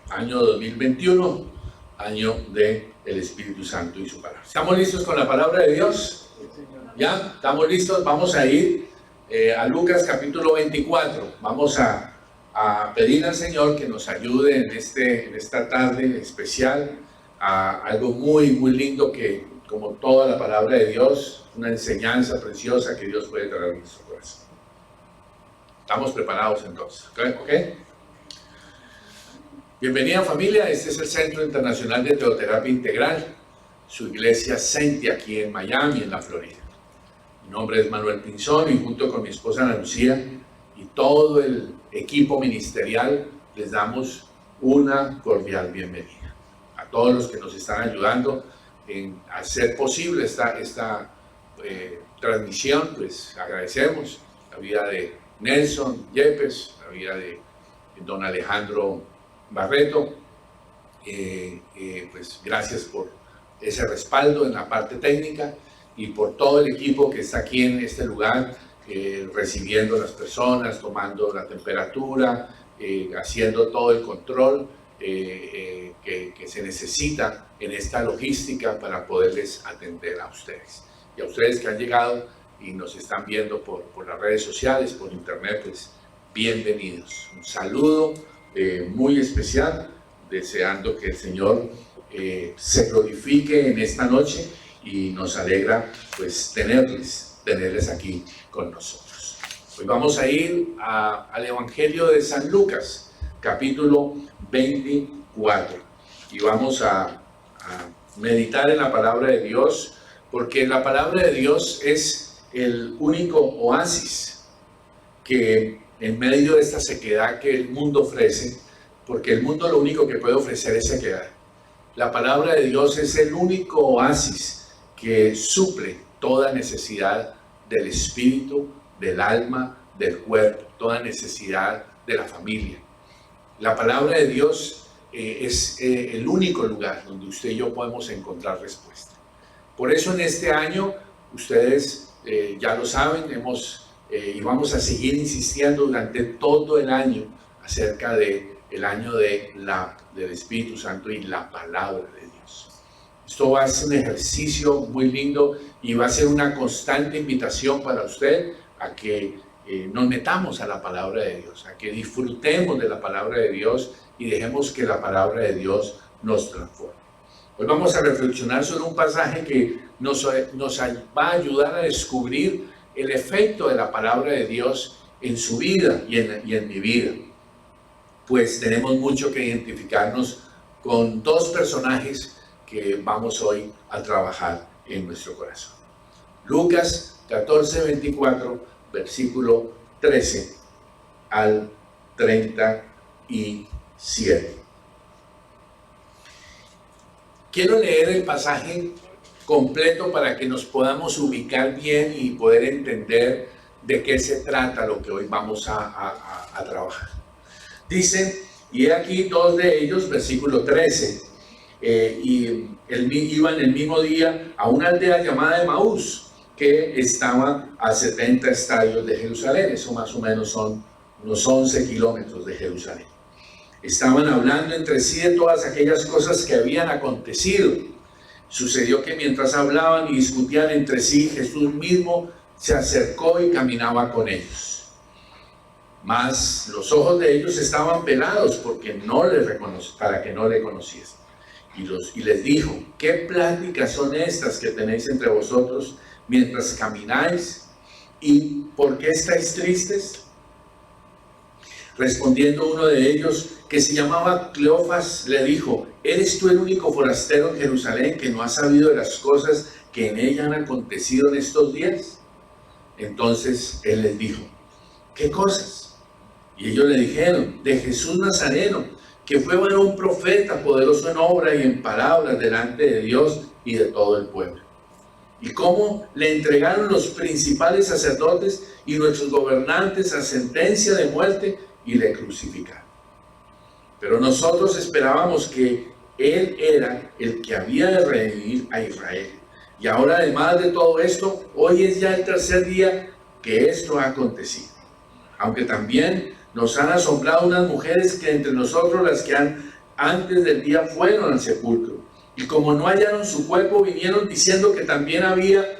año 2021, año del Espíritu Santo y su palabra. ¿Estamos listos con la palabra de Dios? ¿Ya? ¿Estamos listos? Vamos a ir a Lucas capítulo 24. Vamos a pedir al Señor que nos ayude en esta tarde especial a algo muy, muy lindo que, como toda la palabra de Dios, una enseñanza preciosa que Dios puede traer a nuestro corazón. ¿Estamos preparados entonces? ¿Ok? Bienvenida familia, este es el Centro Internacional de Teoterapia Integral, su iglesia Senti aquí en Miami, en la Florida. Mi nombre es Manuel Pinzón y junto con mi esposa Ana Lucía y todo el equipo ministerial les damos una cordial bienvenida. A todos los que nos están ayudando en hacer posible esta transmisión, pues agradecemos la vida de Nelson Yepes, la vida de don Alejandro Barreto, pues gracias por ese respaldo en la parte técnica y por todo el equipo que está aquí en este lugar, recibiendo a las personas, tomando la temperatura, haciendo todo el control que se necesita en esta logística para poderles atender a ustedes. Y a ustedes que han llegado y nos están viendo por las redes sociales, por internet, pues bienvenidos. Un saludo muy especial, deseando que el Señor se glorifique en esta noche y nos alegra pues tenerles aquí con nosotros. Hoy vamos a ir al Evangelio de San Lucas, capítulo 24, y vamos a meditar en la palabra de Dios, porque la palabra de Dios es el único oasis que en medio de esta sequedad que el mundo ofrece, porque el mundo lo único que puede ofrecer es sequedad. La palabra de Dios es el único oasis que suple toda necesidad del espíritu, del alma, del cuerpo, toda necesidad de la familia. La palabra de Dios es el único lugar donde usted y yo podemos encontrar respuesta. Por eso en este año, ustedes ya lo saben, y vamos a seguir insistiendo durante todo el año acerca del año del Espíritu Santo y la palabra de Dios. Esto va a ser un ejercicio muy lindo y va a ser una constante invitación para usted a que nos metamos a la palabra de Dios, a que disfrutemos de la palabra de Dios y dejemos que la palabra de Dios nos transforme. Hoy vamos a reflexionar sobre un pasaje que nos va a ayudar a descubrir el efecto de la palabra de Dios en su vida y en mi vida. Pues tenemos mucho que identificarnos con dos personajes que vamos hoy a trabajar en nuestro corazón. Lucas 14:24, versículo 13 al 37. Quiero leer el pasaje completo para que nos podamos ubicar bien y poder entender de qué se trata lo que hoy vamos a trabajar. Dice, y he aquí dos de ellos, versículo 13, iban el mismo día a una aldea llamada Emaús, que estaba a 70 estadios de Jerusalén. Eso más o menos son unos 11 kilómetros de Jerusalén. Estaban hablando entre sí de todas aquellas cosas que habían acontecido. Sucedió que mientras hablaban y discutían entre sí, Jesús mismo se acercó y caminaba con ellos. Mas los ojos de ellos estaban velados para que no le conociesen. Y les dijo, ¿qué pláticas son estas que tenéis entre vosotros mientras camináis? ¿Y por qué estáis tristes? Respondiendo uno de ellos, que se llamaba Cleofas, le dijo, ¿eres tú el único forastero en Jerusalén que no ha sabido de las cosas que en ella han acontecido en estos días? Entonces él les dijo, ¿qué cosas? Y ellos le dijeron, de Jesús Nazareno, que fue varón profeta, poderoso en obra y en palabras delante de Dios y de todo el pueblo. Y cómo le entregaron los principales sacerdotes y nuestros gobernantes a sentencia de muerte y le crucificaron. Pero nosotros esperábamos que él era el que había de redimir a Israel. Y ahora, además de todo esto, hoy es ya el tercer día que esto ha acontecido. Aunque también nos han asombrado unas mujeres que entre nosotros las que han antes del día fueron al sepulcro, y como no hallaron su cuerpo, vinieron diciendo que también había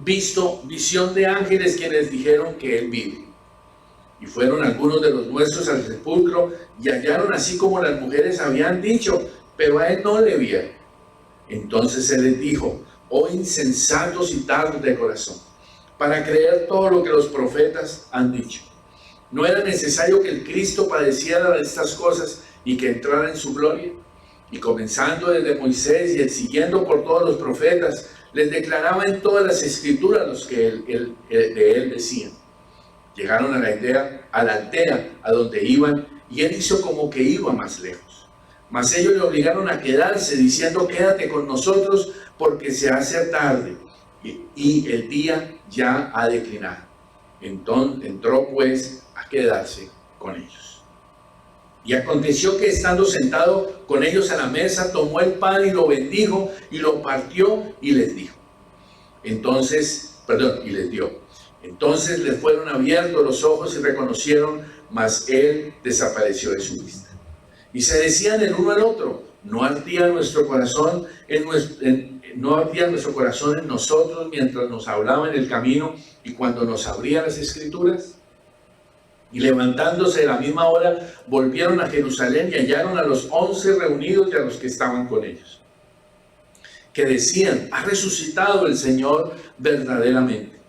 visto visión de ángeles quienes dijeron que él vive. Y fueron algunos de los nuestros al sepulcro y hallaron así como las mujeres habían dicho, pero a él no le vieron. Entonces él les dijo: oh insensatos y tardos de corazón, para creer todo lo que los profetas han dicho. ¿No era necesario que el Cristo padeciera estas cosas y que entrara en su gloria? Y comenzando desde Moisés y el siguiendo por todos los profetas, les declaraba en todas las escrituras los que de él decían. Llegaron a la aldea a donde iban, y él hizo como que iba más lejos. Mas ellos le obligaron a quedarse, diciendo: quédate con nosotros, porque se hace tarde, y el día ya ha declinado. Entonces entró pues a quedarse con ellos. Y aconteció que estando sentado con ellos a la mesa, tomó el pan y lo bendijo, y lo partió y les dijo. Y les dio. Entonces les fueron abiertos los ojos y reconocieron, mas él desapareció de su vista. Y se decían el uno al otro: ¿no ardía nuestro corazón en nosotros mientras nos hablaba en el camino y cuando nos abría las escrituras? Y levantándose de la misma hora, volvieron a Jerusalén y hallaron a los 11 reunidos y a los que estaban con ellos, que decían: ha resucitado el Señor verdaderamente,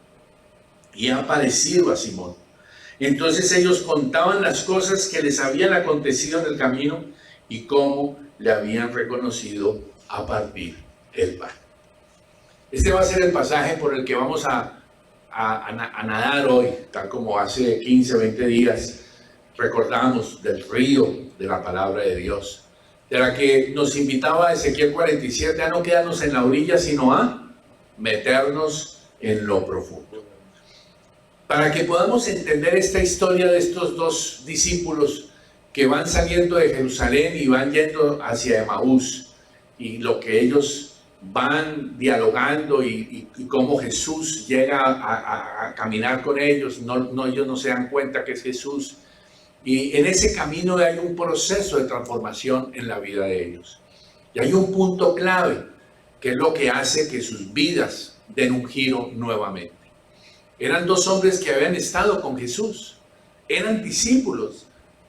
y ha aparecido a Simón. Entonces ellos contaban las cosas que les habían acontecido en el camino y cómo le habían reconocido a partir el pan. Este va a ser el pasaje por el que vamos a nadar hoy, tal como hace 15 o 20 días recordamos del río de la palabra de Dios, de la que nos invitaba Ezequiel 47 a no quedarnos en la orilla, sino a meternos en lo profundo. Para que podamos entender esta historia de estos dos discípulos que van saliendo de Jerusalén y van yendo hacia Emaús, y lo que ellos van dialogando y cómo Jesús llega a caminar con ellos, ellos no se dan cuenta que es Jesús, y en ese camino hay un proceso de transformación en la vida de ellos, y hay un punto clave que es lo que hace que sus vidas den un giro nuevamente. Eran dos hombres que habían estado con Jesús, eran discípulos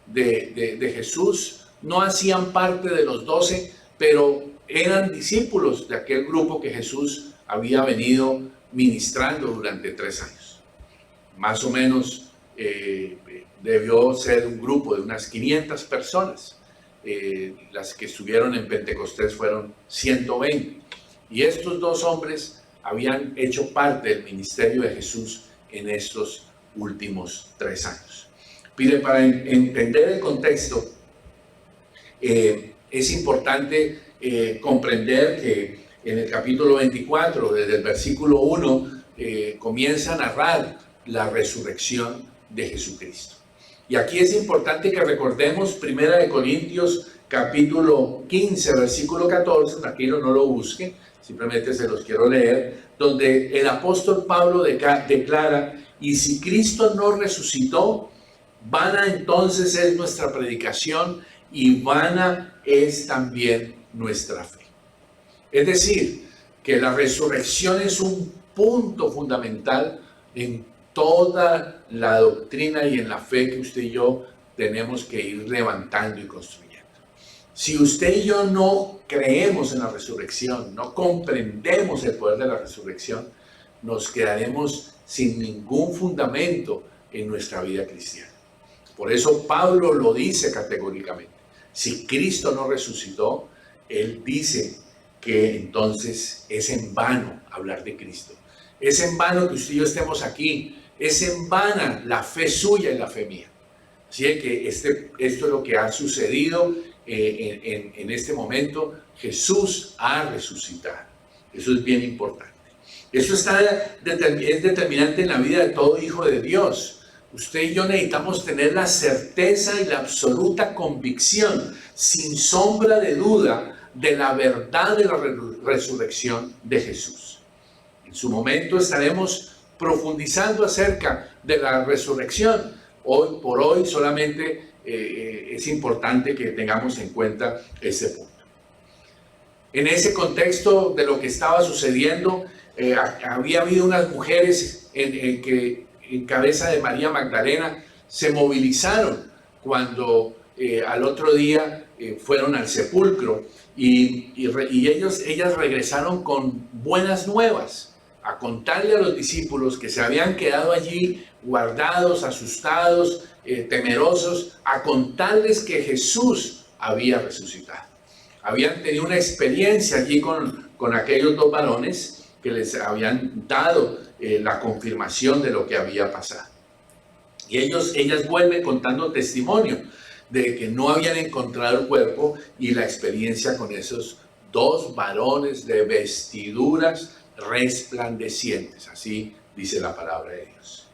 de Jesús, no hacían parte de los 12, pero eran discípulos de aquel grupo que Jesús había venido ministrando durante 3 años. Más o menos debió ser un grupo de unas 500 personas. Las que estuvieron en Pentecostés fueron 120. Y estos dos hombres habían hecho parte del ministerio de Jesús en estos últimos 3 años. Mire, para entender el contexto, es importante comprender que en el capítulo 24, desde el versículo 1, comienza a narrar la resurrección de Jesucristo. Y aquí es importante que recordemos 1 Corintios capítulo 15, versículo 14, tranquilo, no lo busque, simplemente se los quiero leer, donde el apóstol Pablo declara: y si Cristo no resucitó, vana entonces es nuestra predicación y vana es también nuestra fe. Es decir, que la resurrección es un punto fundamental en toda la doctrina y en la fe que usted y yo tenemos que ir levantando y construyendo. Si usted y yo no creemos en la resurrección, no comprendemos el poder de la resurrección, nos quedaremos sin ningún fundamento en nuestra vida cristiana. Por eso Pablo lo dice categóricamente: si Cristo no resucitó, él dice que entonces es en vano hablar de Cristo. Es en vano que usted y yo estemos aquí. Es en vana la fe suya y la fe mía. Así que esto es lo que ha sucedido en este momento. Jesús ha resucitado. Eso es bien importante. Eso es determinante en la vida de todo hijo de Dios. Usted y yo necesitamos tener la certeza y la absoluta convicción, sin sombra de duda, de la verdad de la resurrección de Jesús. En su momento estaremos profundizando acerca de la resurrección, hoy por hoy solamente es importante que tengamos en cuenta ese punto. En ese contexto de lo que estaba sucediendo, había habido unas mujeres que en cabeza de María Magdalena se movilizaron cuando al otro día fueron al sepulcro y ellas regresaron con buenas nuevas a contarle a los discípulos que se habían quedado allí guardados, asustados, temerosos, a contarles que Jesús había resucitado. Habían tenido una experiencia allí con aquellos dos varones que les habían dado la confirmación de lo que había pasado. Y ellas vuelven contando testimonio de que no habían encontrado el cuerpo y la experiencia con esos dos varones de vestiduras resplandecientes. Así dice la palabra de Dios.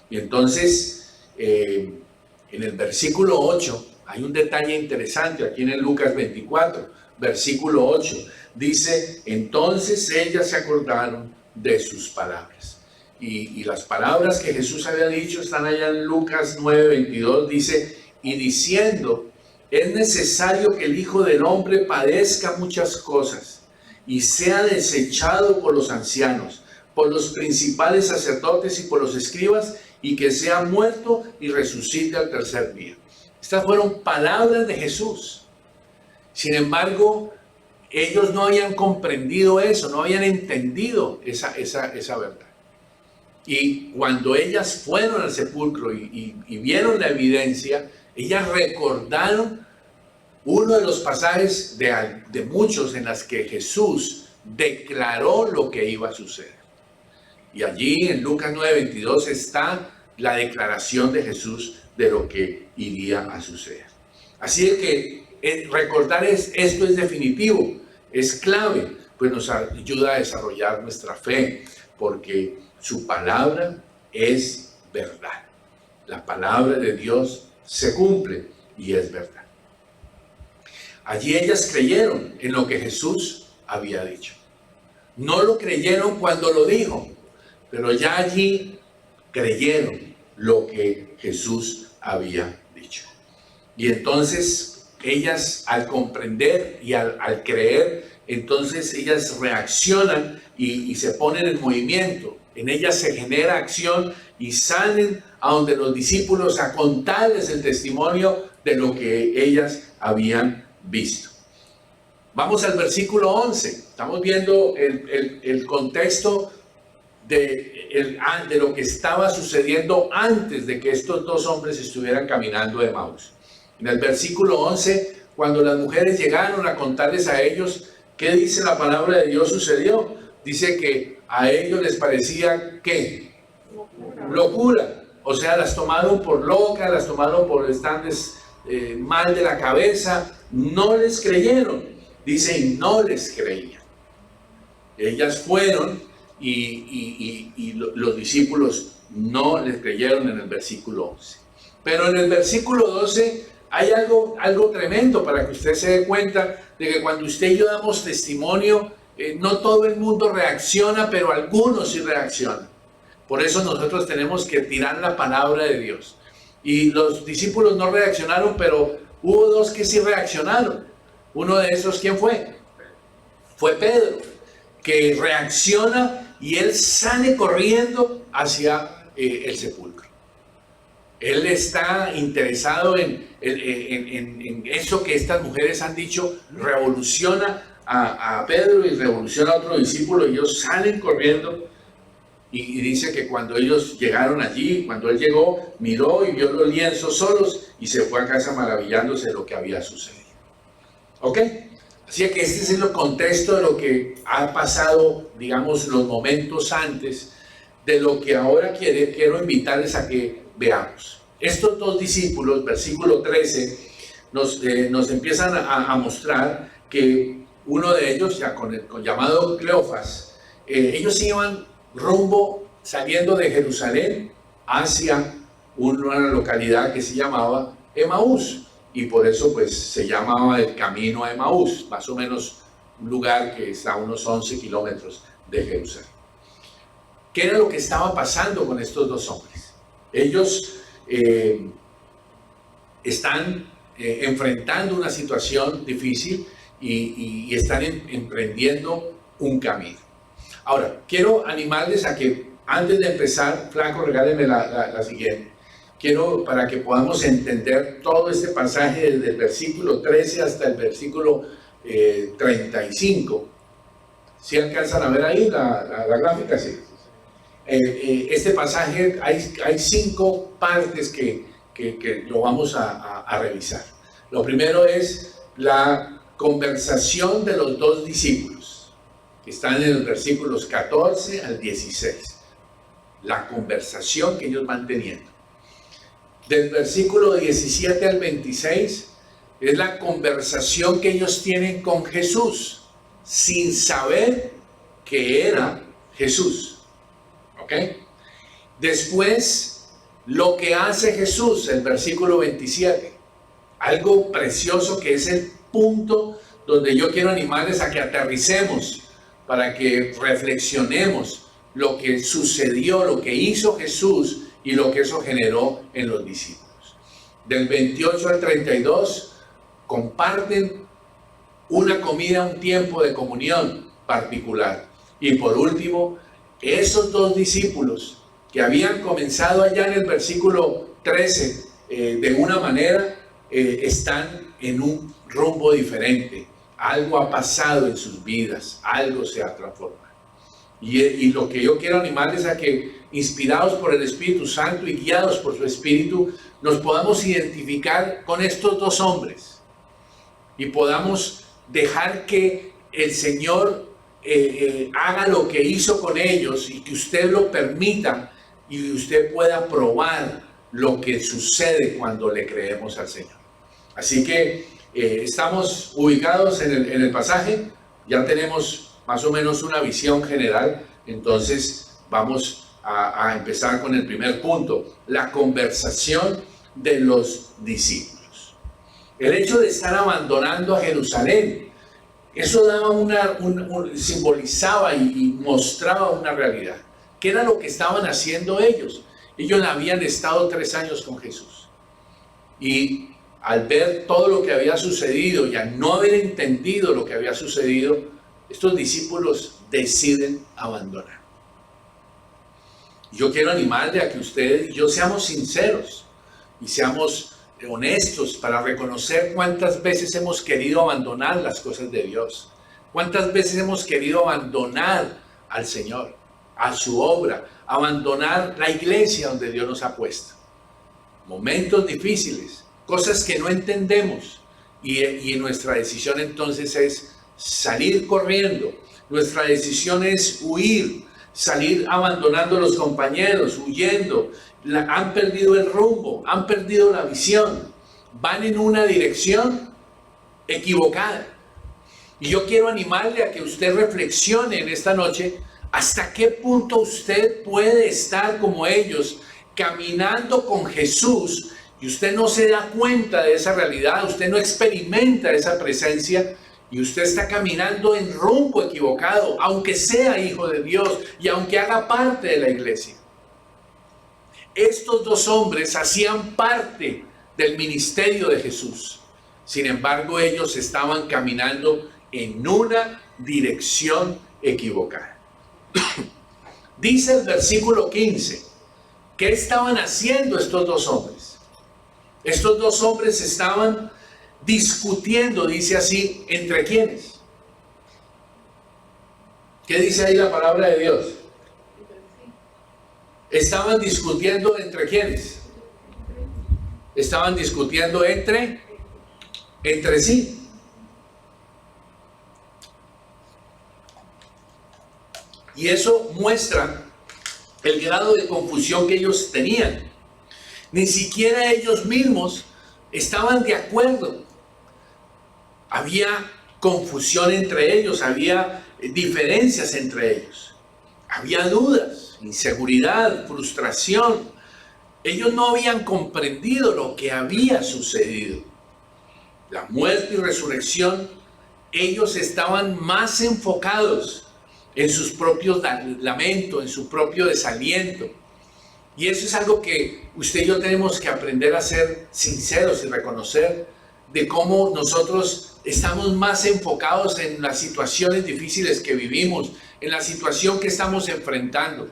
Y entonces, en el versículo 8, hay un detalle interesante aquí en el Lucas 24, versículo 8. Dice, entonces ellas se acordaron de sus palabras. Y las palabras que Jesús había dicho están allá en Lucas 9:22. Dice, y diciendo, es necesario que el Hijo del Hombre padezca muchas cosas y sea desechado por los ancianos, por los principales sacerdotes y por los escribas, y que sea muerto y resucite al tercer día. Estas fueron palabras de Jesús. Sin embargo, ellos no habían comprendido eso, no habían entendido esa verdad. Y cuando ellas fueron al sepulcro y vieron la evidencia, ellas recordaron uno de los pasajes de muchos en las que Jesús declaró lo que iba a suceder. Y allí en Lucas 9:22 está la declaración de Jesús de lo que iría a suceder. Así es que recordar esto es definitivo, es clave, pues nos ayuda a desarrollar nuestra fe, porque su palabra es verdad. La palabra de Dios se cumple y es verdad. Allí ellas creyeron en lo que Jesús había dicho. No lo creyeron cuando lo dijo, pero ya allí creyeron lo que Jesús había dicho. Y entonces ellas, al comprender y al creer, entonces ellas reaccionan y se ponen en movimiento. En ellas se genera acción y salen a donde los discípulos a contarles el testimonio de lo que ellas habían visto. Vamos al versículo 11. Estamos viendo el contexto de lo que estaba sucediendo antes de que estos dos hombres estuvieran caminando de Emaús. En el versículo 11, cuando las mujeres llegaron a contarles a ellos qué dice la palabra de Dios sucedió, dice que a ellos les parecía ¿qué? Locura. O sea, las tomaron por locas, las tomaron por estar mal de la cabeza, no les creyeron. Dice, y no les creían. Ellas fueron y los discípulos no les creyeron en el versículo 11. Pero en el versículo 12 hay algo tremendo para que usted se dé cuenta de que cuando usted y yo damos testimonio, no todo el mundo reacciona, pero algunos sí reaccionan. Por eso nosotros tenemos que tirar la palabra de Dios. Y los discípulos no reaccionaron, pero hubo dos que sí reaccionaron. Uno de esos, ¿quién fue? Fue Pedro, que reacciona y él sale corriendo hacia el sepulcro. Él está interesado en eso que estas mujeres han dicho, revoluciona a Pedro y revoluciona a otro discípulo. Ellos salen corriendo y dice que cuando ellos llegaron allí, cuando él llegó, miró y vio los lienzos solos y se fue a casa maravillándose de lo que había sucedido. ¿Ok? Así que este es el contexto de lo que ha pasado, digamos, los momentos antes de lo que ahora quiero invitarles a que veamos. Estos dos discípulos, versículo 13, nos empiezan a mostrar que uno de ellos, ya con llamado Cleofas, ellos iban rumbo, saliendo de Jerusalén hacia una localidad que se llamaba Emaús. Y por eso pues se llamaba el camino a Emaús, más o menos un lugar que está a unos 11 kilómetros de Jerusalén. ¿Qué era lo que estaba pasando con estos dos hombres? Ellos están enfrentando una situación difícil y están emprendiendo un camino. Ahora, quiero animarles a que antes de empezar, Flaco, regáleme la siguiente. Quiero, para que podamos entender todo este pasaje desde el versículo 13 hasta el versículo 35. ¿Sí alcanzan a ver ahí la gráfica? Sí. Este pasaje, hay 5 partes que lo vamos a revisar. Lo primero es la conversación de los 2 discípulos, que están en los versículos 14 al 16. La conversación que ellos van teniendo. Del versículo 17 al 26 es la conversación que ellos tienen con Jesús, sin saber que era Jesús. ¿Ok? Después, lo que hace Jesús, el versículo 27. Algo precioso que es el punto donde yo quiero animarles a que aterricemos, para que reflexionemos lo que sucedió, lo que hizo Jesús y lo que eso generó en los discípulos. Del 28 al 32 comparten una comida, un tiempo de comunión particular. Y por último, esos 2 discípulos que habían comenzado allá en el versículo 13 de una manera, están en un rumbo diferente. Algo ha pasado en sus vidas, algo se ha transformado. Y lo que yo quiero animarles a que, inspirados por el Espíritu Santo y guiados por su Espíritu, nos podamos identificar con estos 2 hombres y podamos dejar que el Señor haga lo que hizo con ellos, y que usted lo permita y usted pueda probar lo que sucede cuando le creemos al Señor. Así que estamos ubicados en el pasaje, ya tenemos más o menos una visión general. Entonces vamos a empezar con el primer punto, la conversación de los discípulos. El hecho de estar abandonando a Jerusalén, eso daba simbolizaba y mostraba una realidad. ¿Qué era lo que estaban haciendo ellos? Ellos habían estado 3 años con Jesús, y al ver todo lo que había sucedido y al no haber entendido lo que había sucedido, estos discípulos deciden abandonar. Yo quiero animarle a que usted y yo seamos sinceros y seamos honestos para reconocer cuántas veces hemos querido abandonar las cosas de Dios, cuántas veces hemos querido abandonar al Señor, a su obra, abandonar la iglesia donde Dios nos ha puesto. Momentos difíciles, cosas que no entendemos, y nuestra decisión entonces es salir corriendo. Nuestra decisión es huir, salir abandonando a los compañeros, huyendo. Han perdido el rumbo, han perdido la visión, van en una dirección equivocada. Y yo quiero animarle a que usted reflexione en esta noche hasta qué punto usted puede estar como ellos, caminando con Jesús, y usted no se da cuenta de esa realidad, usted no experimenta esa presencia, y usted está caminando en rumbo equivocado, aunque sea hijo de Dios y aunque haga parte de la iglesia. Estos 2 hombres hacían parte del ministerio de Jesús. Sin embargo, ellos estaban caminando en una dirección equivocada. Dice el versículo 15, ¿qué estaban haciendo estos 2 hombres? Estos 2 hombres estaban discutiendo, dice así, ¿entre quiénes? ¿Qué dice ahí la palabra de Dios? Estaban discutiendo ¿entre quiénes? Estaban discutiendo entre sí. Y eso muestra el grado de confusión que ellos tenían. Ni siquiera ellos mismos estaban de acuerdo. Había confusión entre ellos, había diferencias entre ellos, había dudas, inseguridad, frustración. Ellos no habían comprendido lo que había sucedido. La muerte y resurrección, ellos estaban más enfocados en sus propios lamentos, en su propio desaliento. Y eso es algo que usted y yo tenemos que aprender a ser sinceros y reconocer de cómo nosotros estamos más enfocados en las situaciones difíciles que vivimos, en la situación que estamos enfrentando.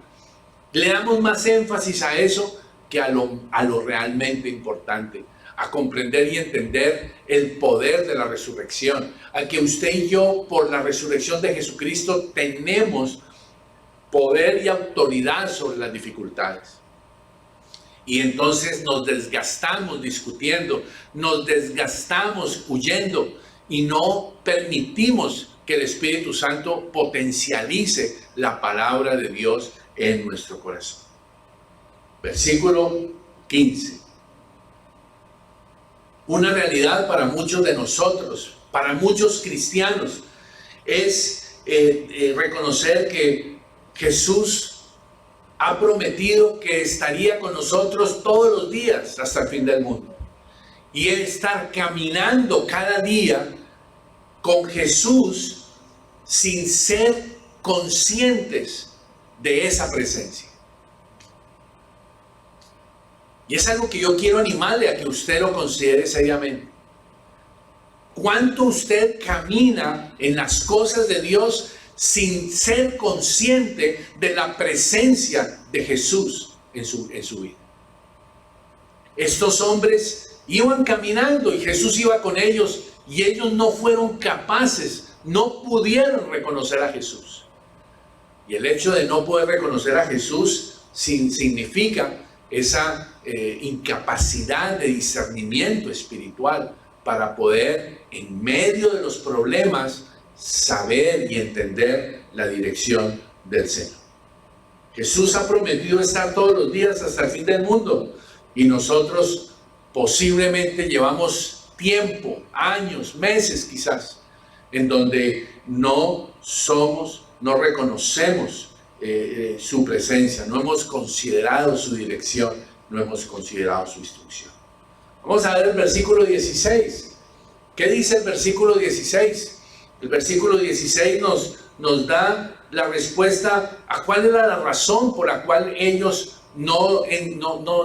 Le damos más énfasis a eso que a lo realmente importante, a comprender y entender el poder de la resurrección, a que usted y yo, por la resurrección de Jesucristo, tenemos poder y autoridad sobre las dificultades. Y entonces nos desgastamos discutiendo, nos desgastamos huyendo y no permitimos que el Espíritu Santo potencialice la palabra de Dios en nuestro corazón. Versículo 15. Una realidad para muchos de nosotros, para muchos cristianos, es reconocer que Jesús ha prometido que estaría con nosotros todos los días hasta el fin del mundo. Y estar caminando cada día con Jesús sin ser conscientes de esa presencia. Y es algo que yo quiero animarle a que usted lo considere seriamente. ¿Cuánto usted camina en las cosas de Dios sin ser consciente de la presencia de Jesús en su vida? Estos hombres iban caminando y Jesús iba con ellos y ellos no fueron capaces, no pudieron reconocer a Jesús. Y el hecho de no poder reconocer a Jesús significa esa incapacidad de discernimiento espiritual para poder, en medio de los problemas, saber y entender la dirección del Señor. Jesús ha prometido estar todos los días hasta el fin del mundo y nosotros posiblemente llevamos tiempo, años, meses quizás, en donde no reconocemos su presencia, no hemos considerado su dirección, no hemos considerado su instrucción. Vamos a ver el versículo 16. ¿Qué dice el versículo 16? El versículo 16 nos da la respuesta a cuál era la razón por la cual ellos no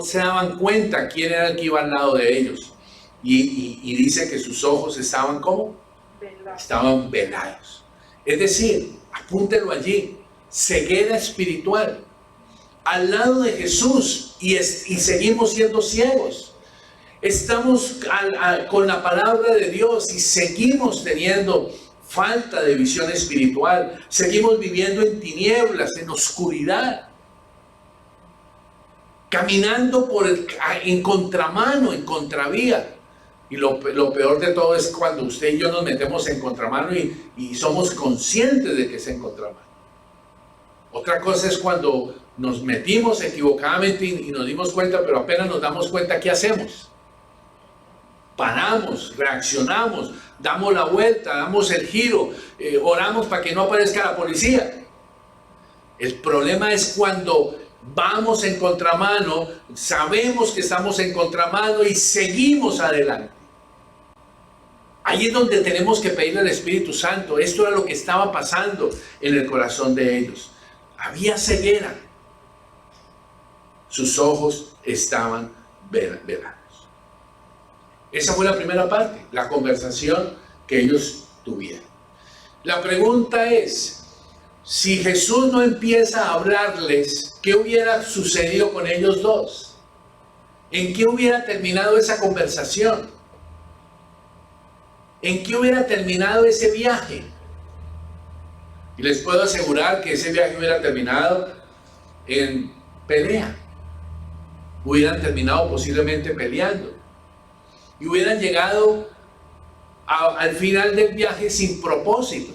se daban cuenta quién era el que iba al lado de ellos. Y dice que sus ojos estaban ¿cómo? Velados. Estaban velados. Es decir, apúntelo allí, ceguera espiritual. Al lado de Jesús y seguimos siendo ciegos. Estamos con la palabra de Dios y seguimos teniendo falta de visión espiritual. Seguimos viviendo en tinieblas, en oscuridad. Caminando en contramano, en contravía. Y lo peor de todo es cuando usted y yo nos metemos en contramano y somos conscientes de que es en contramano. Otra cosa es cuando nos metimos equivocadamente y nos dimos cuenta, pero apenas nos damos cuenta, ¿qué hacemos? Paramos, reaccionamos, damos la vuelta, damos el giro, oramos para que no aparezca la policía. El problema es cuando vamos en contramano, sabemos que estamos en contramano y seguimos adelante. Ahí es donde tenemos que pedirle al Espíritu Santo. Esto era lo que estaba pasando en el corazón de ellos. Había ceguera. Sus ojos estaban velados. Esa fue la primera parte, la conversación que ellos tuvieron. La pregunta es, si Jesús no empieza a hablarles, ¿qué hubiera sucedido con ellos dos? ¿En qué hubiera terminado esa conversación? ¿En qué hubiera terminado ese viaje? Y les puedo asegurar que ese viaje hubiera terminado en pelea. Hubieran terminado posiblemente peleando. Y hubieran llegado al final del viaje sin propósito.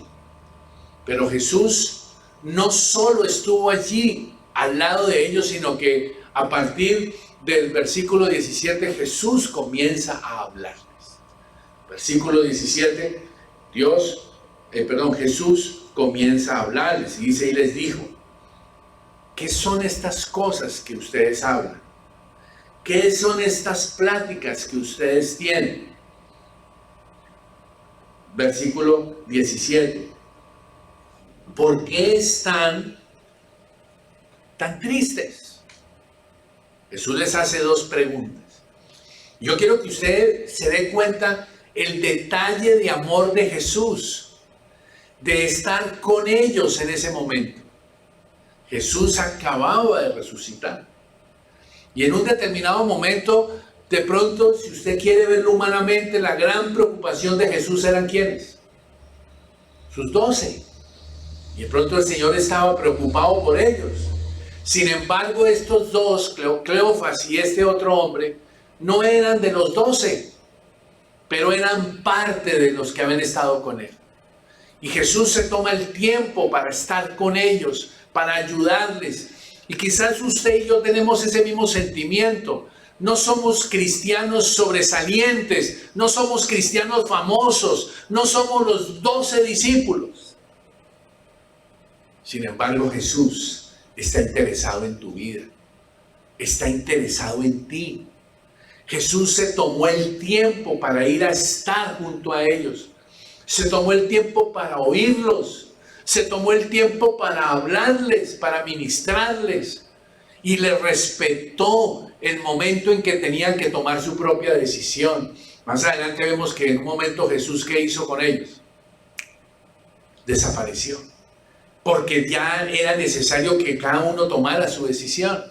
Pero Jesús no solo estuvo allí al lado de ellos, sino que a partir del versículo 17 Jesús comienza a hablarles. Versículo 17, Jesús comienza a hablarles y dice, y les dijo, ¿qué son estas cosas que ustedes hablan? ¿Qué son estas pláticas que ustedes tienen? Versículo 17. ¿Por qué están tan tristes? Jesús les hace dos preguntas. Yo quiero que usted se dé cuenta el detalle de amor de Jesús, de estar con ellos en ese momento. Jesús acababa de resucitar. Y en un determinado momento, de pronto, si usted quiere verlo humanamente, la gran preocupación de Jesús eran ¿quiénes? Sus 12. Y de pronto el Señor estaba preocupado por ellos. Sin embargo, estos dos, Cleofas y este otro hombre, no eran de los 12, pero eran parte de los que habían estado con él. Y Jesús se toma el tiempo para estar con ellos, para ayudarles. Y quizás usted y yo tenemos ese mismo sentimiento. No somos cristianos sobresalientes, no somos cristianos famosos, no somos los 12 discípulos. Sin embargo, Jesús está interesado en tu vida, está interesado en ti. Jesús se tomó el tiempo para ir a estar junto a ellos. Se tomó el tiempo para oírlos. Se tomó el tiempo para hablarles, para ministrarles. Y les respetó el momento en que tenían que tomar su propia decisión. Más adelante vemos que en un momento Jesús, ¿qué hizo con ellos? Desapareció. Porque ya era necesario que cada uno tomara su decisión.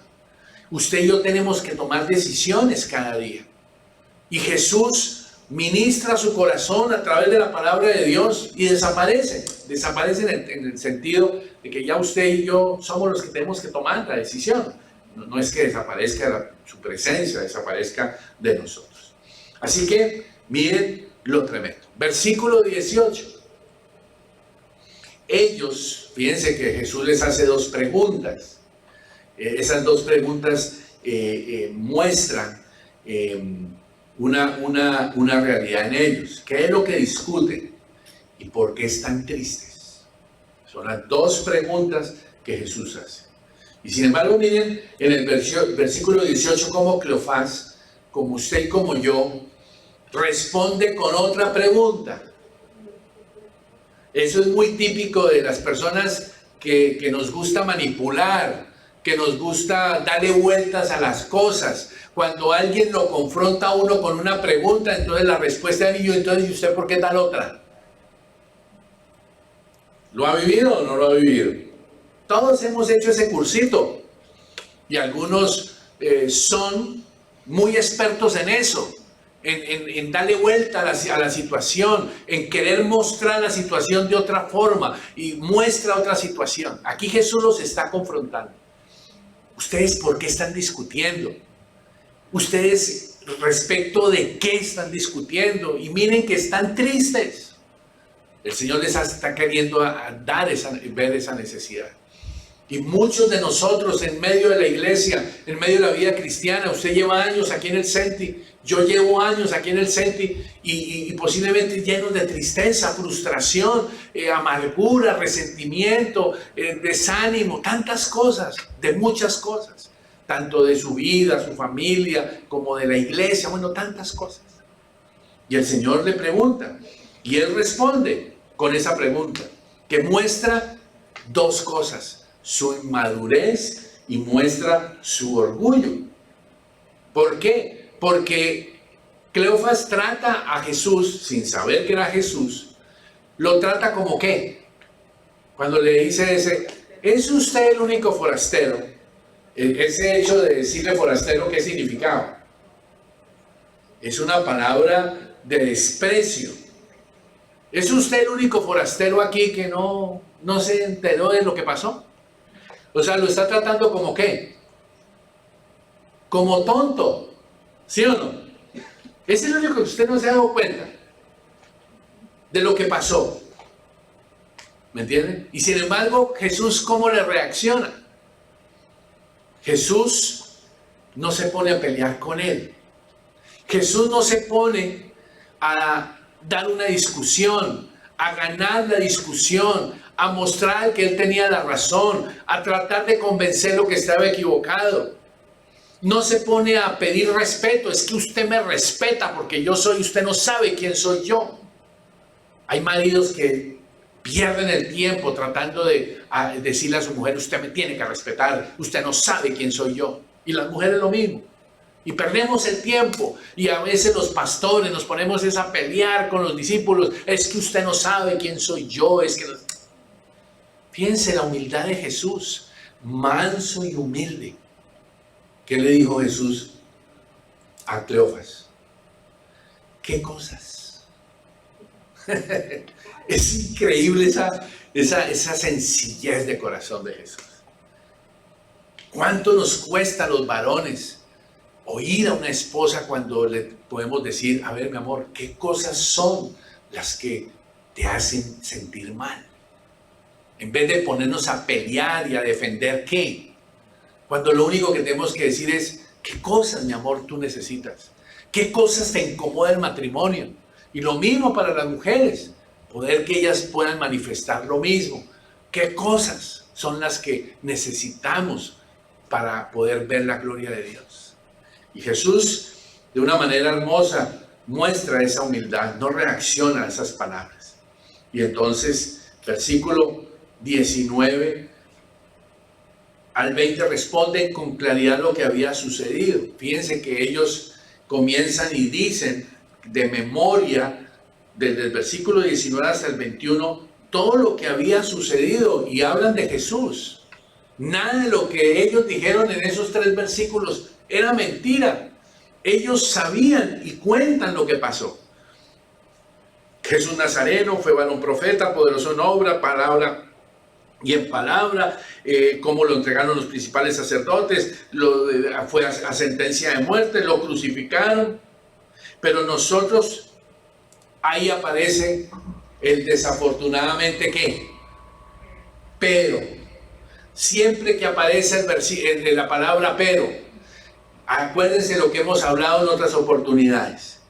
Usted y yo tenemos que tomar decisiones cada día. Y Jesús ministra su corazón a través de la palabra de Dios y desaparece. Desaparece en el sentido de que ya usted y yo somos los que tenemos que tomar la decisión. No es que desaparezca su presencia, desaparezca de nosotros. Así que miren lo tremendo. Versículo 18. Ellos, fíjense que Jesús les hace dos preguntas. Esas dos preguntas muestran una realidad en ellos. ¿Qué es lo que discuten? ¿Y por qué están tristes? Son las dos preguntas que Jesús hace. Y sin embargo, miren en el versículo 18 cómo Cleofás, como usted y como yo, responde con otra pregunta. Eso es muy típico de las personas que nos gusta manipular, que nos gusta darle vueltas a las cosas. Cuando alguien lo confronta a uno con una pregunta, entonces la respuesta es: ¿y entonces usted por qué tal otra? ¿Lo ha vivido o no lo ha vivido? Todos hemos hecho ese cursito y algunos son muy expertos en eso, en darle vuelta a la situación, en querer mostrar la situación de otra forma y muestra otra situación. Aquí Jesús los está confrontando. ¿Ustedes por qué están discutiendo? ¿Ustedes respecto de qué están discutiendo? Y miren que están tristes. El Señor les está queriendo ver esa necesidad. Y muchos de nosotros en medio de la iglesia, en medio de la vida cristiana, usted lleva años aquí en el CENTI, yo llevo años aquí en el CENTI y posiblemente llenos de tristeza, frustración, amargura, resentimiento, desánimo, tantas cosas, de muchas cosas, tanto de su vida, su familia, como de la iglesia, bueno, tantas cosas. Y el Señor le pregunta y Él responde con esa pregunta que muestra dos cosas: su inmadurez y muestra su orgullo. ¿Por qué? Porque Cleofas trata a Jesús, sin saber que era Jesús, lo trata como ¿qué? Cuando le dice ¿es usted el único forastero? Ese hecho de decirle forastero, ¿qué significaba? Es una palabra de desprecio. ¿Es usted el único forastero aquí que no se enteró de lo que pasó? O sea, lo está tratando como ¿qué? Como tonto, ¿sí o no? Es el único que usted no se ha dado cuenta de lo que pasó. ¿Me entienden? Y sin embargo, Jesús, ¿cómo le reacciona? Jesús no se pone a pelear con él. Jesús no se pone a dar una discusión, a ganar la discusión, a mostrar que él tenía la razón, a tratar de convencerlo que estaba equivocado. No se pone a pedir respeto, es que usted me respeta porque yo soy, usted no sabe quién soy yo. Hay maridos que pierden el tiempo tratando de decirle a su mujer: usted me tiene que respetar, usted no sabe quién soy yo. Y las mujeres lo mismo. Y perdemos el tiempo. Y a veces los pastores nos ponemos a pelear con los discípulos. Es que usted no sabe quién soy yo. Es que no... Piense la humildad de Jesús. Manso y humilde. ¿Qué le dijo Jesús a Cleofas? ¿Qué cosas? Es increíble esa sencillez de corazón de Jesús. ¿Cuánto nos cuesta a los varones oír a una esposa cuando le podemos decir, a ver, mi amor, ¿qué cosas son las que te hacen sentir mal? En vez de ponernos a pelear y a defender, ¿qué? Cuando lo único que tenemos que decir es, ¿qué cosas, mi amor, tú necesitas? ¿Qué cosas te incomoda el matrimonio? Y lo mismo para las mujeres, poder que ellas puedan manifestar lo mismo. ¿Qué cosas son las que necesitamos para poder ver la gloria de Dios? Y Jesús, de una manera hermosa, muestra esa humildad, no reacciona a esas palabras. Y entonces, versículo 19 al 20 responden con claridad lo que había sucedido. Fíjense que ellos comienzan y dicen de memoria, desde el versículo 19 hasta el 21, todo lo que había sucedido, y hablan de Jesús. Nada de lo que ellos dijeron en esos 3 versículos era mentira. Ellos sabían y cuentan lo que pasó. Jesús Nazareno fue varón profeta, poderoso en obra, palabra y en palabra, como lo entregaron los principales sacerdotes, fue a sentencia de muerte, lo crucificaron. Pero nosotros, ahí aparece el desafortunadamente ¿qué? Pero, siempre que aparece la palabra pero, acuérdense lo que hemos hablado en otras oportunidades.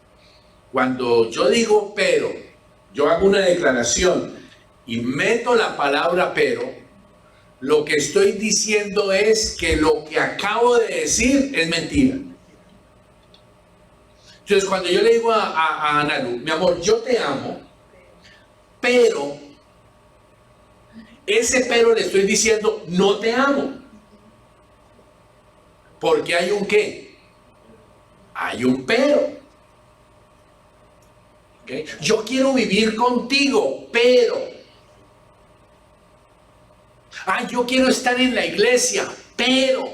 Cuando yo digo pero, yo hago una declaración y meto la palabra pero, lo que estoy diciendo es que lo que acabo de decir es mentira. Entonces, cuando yo le digo a Analu, mi amor, yo te amo, pero, ese pero le estoy diciendo, no te amo. Porque hay un ¿qué? Hay un pero. ¿Okay? Yo quiero vivir contigo, pero. Yo quiero estar en la iglesia, pero.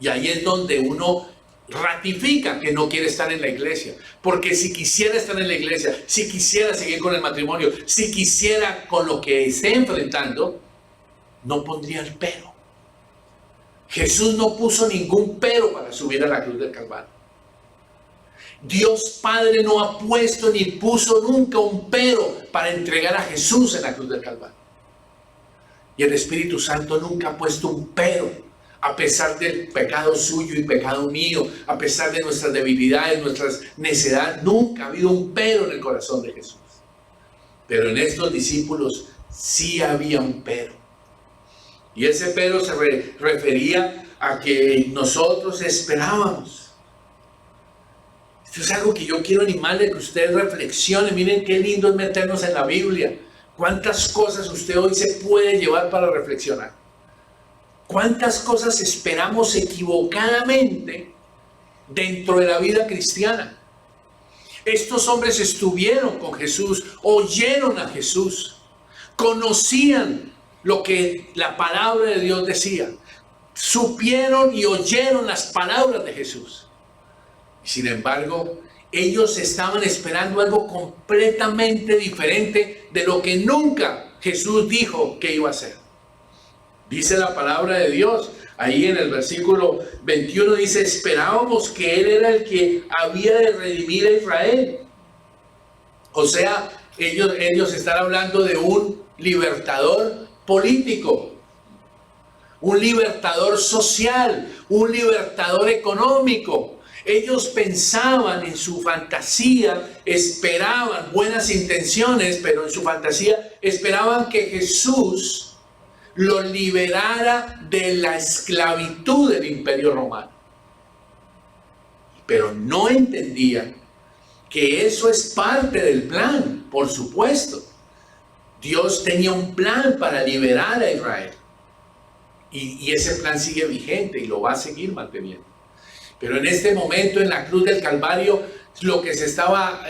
Y ahí es donde uno ratifica que no quiere estar en la iglesia. Porque si quisiera estar en la iglesia, si quisiera seguir con el matrimonio, si quisiera con lo que esté enfrentando, no pondría el pero. Jesús no puso ningún pero para subir a la cruz del Calvario. Dios Padre no ha puesto ni puso nunca un pero para entregar a Jesús en la cruz del Calvario. Y el Espíritu Santo nunca ha puesto un pero. A pesar del pecado suyo y pecado mío, a pesar de nuestras debilidades, nuestras necedades, nunca ha habido un pero en el corazón de Jesús. Pero en estos discípulos sí había un pero. Y ese pero se refería a que nosotros esperábamos. Esto es algo que yo quiero animarle que usted reflexione. Miren qué lindo es meternos en la Biblia. Cuántas cosas usted hoy se puede llevar para reflexionar. ¿Cuántas cosas esperamos equivocadamente dentro de la vida cristiana? Estos hombres estuvieron con Jesús, oyeron a Jesús, conocían lo que la palabra de Dios decía, supieron y oyeron las palabras de Jesús. Y sin embargo, ellos estaban esperando algo completamente diferente de lo que nunca Jesús dijo que iba a hacer. Dice la palabra de Dios, ahí en el versículo 21 dice, esperábamos que Él era el que había de redimir a Israel. O sea, ellos están hablando de un libertador político, un libertador social, un libertador económico. Ellos pensaban en su fantasía, esperaban buenas intenciones, pero en su fantasía esperaban que Jesús lo liberara de la esclavitud del Imperio Romano. Pero no entendían que eso es parte del plan, por supuesto. Dios tenía un plan para liberar a Israel. Y ese plan sigue vigente y lo va a seguir manteniendo. Pero en este momento, en la cruz del Calvario, lo que se estaba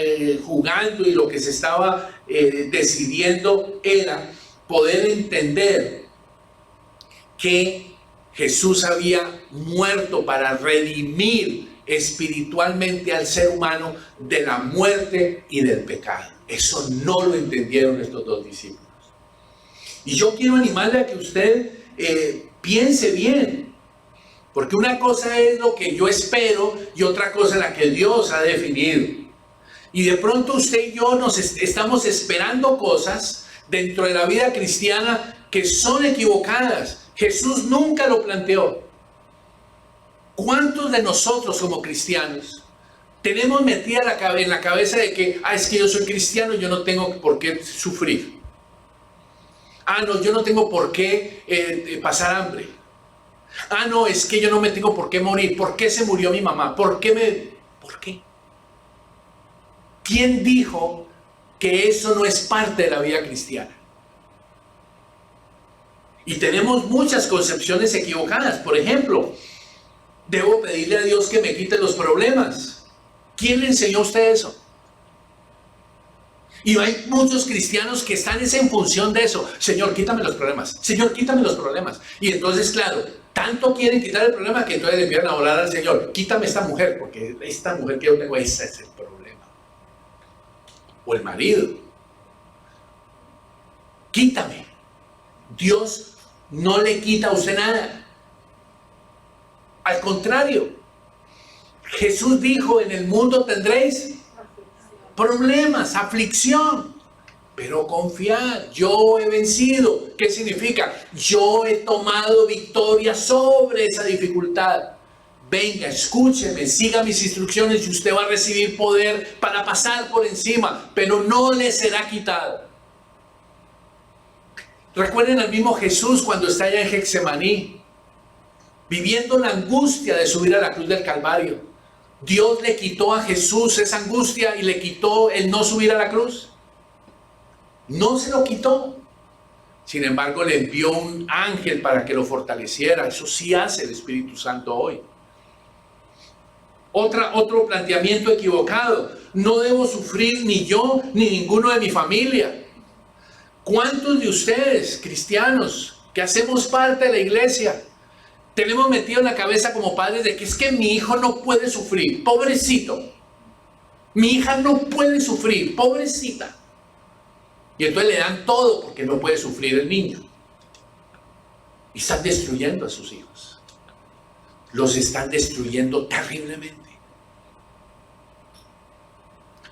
jugando y lo que se estaba decidiendo era poder entender que Jesús había muerto para redimir espiritualmente al ser humano de la muerte y del pecado. Eso no lo entendieron estos dos discípulos. Y yo quiero animarle a que usted piense bien, porque una cosa es lo que yo espero y otra cosa es la que Dios ha definido. Y de pronto usted y yo nos estamos esperando cosas dentro de la vida cristiana que son equivocadas. Jesús nunca lo planteó. ¿Cuántos de nosotros como cristianos tenemos metida en la cabeza de que, es que yo soy cristiano y yo no tengo por qué sufrir? No, yo no tengo por qué pasar hambre. No, es que yo no me tengo por qué morir. ¿Por qué se murió mi mamá? ¿Por qué? ¿Quién dijo que eso no es parte de la vida cristiana? Y tenemos muchas concepciones equivocadas. Por ejemplo, debo pedirle a Dios que me quite los problemas. ¿Quién le enseñó a usted eso? Y hay muchos cristianos que están en función de eso. Señor, quítame los problemas. Señor, quítame los problemas. Y entonces, claro, tanto quieren quitar el problema que entonces le envían a orar al Señor. Quítame esta mujer, porque esta mujer que yo tengo, ese es el problema. O el marido. Quítame. Dios no le quita a usted nada. Al contrario, Jesús dijo, en el mundo tendréis problemas, aflicción, pero confiad, yo he vencido. ¿Qué significa? Yo he tomado victoria sobre esa dificultad. Venga, escúcheme, siga mis instrucciones y usted va a recibir poder para pasar por encima, pero no le será quitado. Recuerden al mismo Jesús cuando está allá en Getsemaní, viviendo la angustia de subir a la cruz del Calvario. Dios le quitó a Jesús esa angustia y le quitó el no subir a la cruz. No se lo quitó. Sin embargo, le envió un ángel para que lo fortaleciera. Eso sí hace el Espíritu Santo hoy. Otro planteamiento equivocado. No debo sufrir ni yo ni ninguno de mi familia. ¿Cuántos de ustedes, cristianos, que hacemos parte de la iglesia, tenemos metido en la cabeza como padres de que es que mi hijo no puede sufrir, pobrecito? Mi hija no puede sufrir, pobrecita. Y entonces le dan todo porque no puede sufrir el niño. Y están destruyendo a sus hijos. Los están destruyendo terriblemente.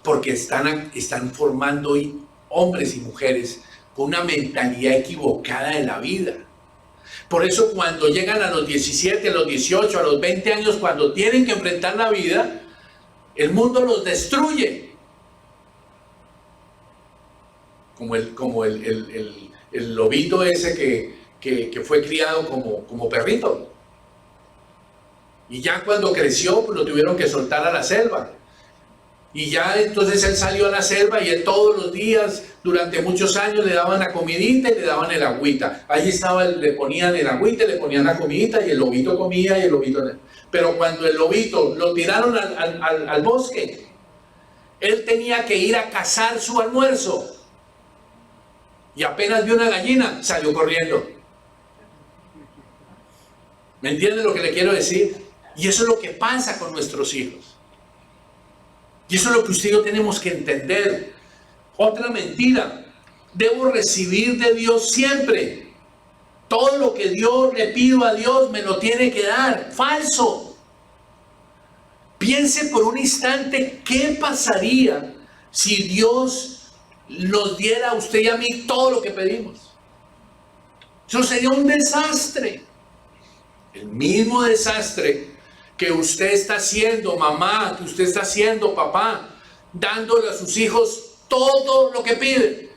Porque están formando hoy hombres y mujeres con una mentalidad equivocada de la vida. Por eso cuando llegan a los 17, a los 18, a los 20 años, cuando tienen que enfrentar la vida, el mundo los destruye. Como el lobito ese que fue criado como perrito. Y ya cuando creció, pues lo tuvieron que soltar a la selva. Y ya entonces él salió a la selva y él todos los días, durante muchos años, le daban la comidita y le daban el agüita. Allí estaba, le ponían el agüita, le ponían la comidita y el lobito comía y el lobito... Pero cuando el lobito lo tiraron al bosque, él tenía que ir a cazar su almuerzo. Y apenas vio una gallina, salió corriendo. ¿Me entienden lo que le quiero decir? Y eso es lo que pasa con nuestros hijos. Y eso es lo que usted y yo tenemos que entender. Otra mentira. Debo recibir de Dios siempre. Todo lo que Dios le pido a Dios me lo tiene que dar. Falso. Piense por un instante qué pasaría si Dios nos diera a usted y a mí todo lo que pedimos. Eso sería un desastre. El mismo desastre que usted está haciendo, mamá, que usted está haciendo, papá, dándole a sus hijos todo lo que piden.